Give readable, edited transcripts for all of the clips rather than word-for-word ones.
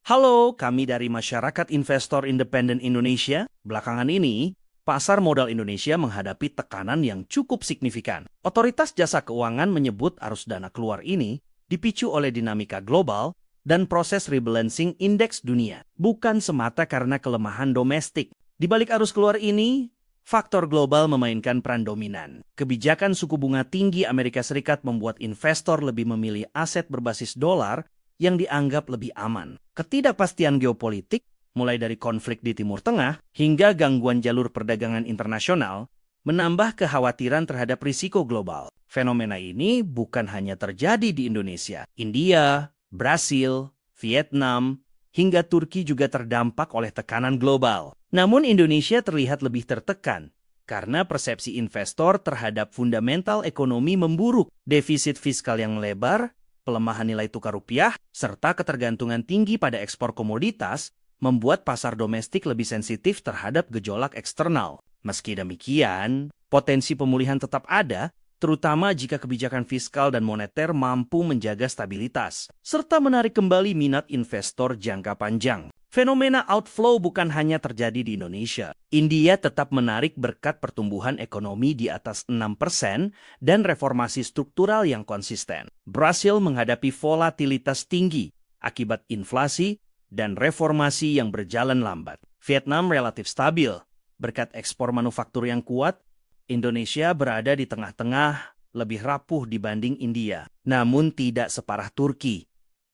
Halo, kami dari Masyarakat Investor Independen Indonesia. Belakangan ini, pasar modal Indonesia menghadapi tekanan yang cukup signifikan. Otoritas Jasa Keuangan menyebut arus dana keluar ini dipicu oleh dinamika global dan proses rebalancing indeks dunia, bukan semata karena kelemahan domestik. Di balik arus keluar ini, faktor global memainkan peran dominan. Kebijakan suku bunga tinggi Amerika Serikat membuat investor lebih memilih aset berbasis dolar yang dianggap lebih aman. Ketidakpastian geopolitik, mulai dari konflik di Timur Tengah hingga gangguan jalur perdagangan internasional, menambah kekhawatiran terhadap risiko global. Fenomena ini bukan hanya terjadi di Indonesia. India, Brasil, Vietnam, hingga Turki juga terdampak oleh tekanan global. Namun Indonesia terlihat lebih tertekan karena persepsi investor terhadap fundamental ekonomi memburuk, defisit fiskal yang melebar, pelemahan nilai tukar rupiah, serta ketergantungan tinggi pada ekspor komoditas membuat pasar domestik lebih sensitif terhadap gejolak eksternal. Meski demikian, potensi pemulihan tetap ada, terutama jika kebijakan fiskal dan moneter mampu menjaga stabilitas, serta menarik kembali minat investor jangka panjang. Fenomena outflow bukan hanya terjadi di Indonesia. India tetap menarik berkat pertumbuhan ekonomi di atas 6% dan reformasi struktural yang konsisten. Brasil menghadapi volatilitas tinggi akibat inflasi dan reformasi yang berjalan lambat. Vietnam relatif stabil berkat ekspor manufaktur yang kuat. Indonesia berada di tengah-tengah, lebih rapuh dibanding India, namun tidak separah Turki.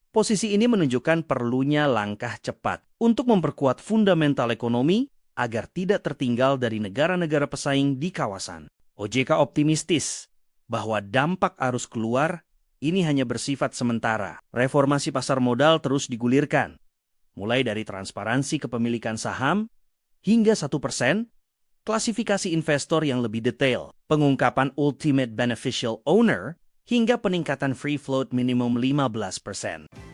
Posisi ini menunjukkan perlunya langkah cepat untuk memperkuat fundamental ekonomi agar tidak tertinggal dari negara-negara pesaing di kawasan. OJK optimistis bahwa dampak arus keluar ini hanya bersifat sementara. Reformasi pasar modal terus digulirkan, mulai dari transparansi kepemilikan saham hingga 1%, klasifikasi investor yang lebih detail, pengungkapan ultimate beneficial owner, hingga peningkatan free float minimum 15%.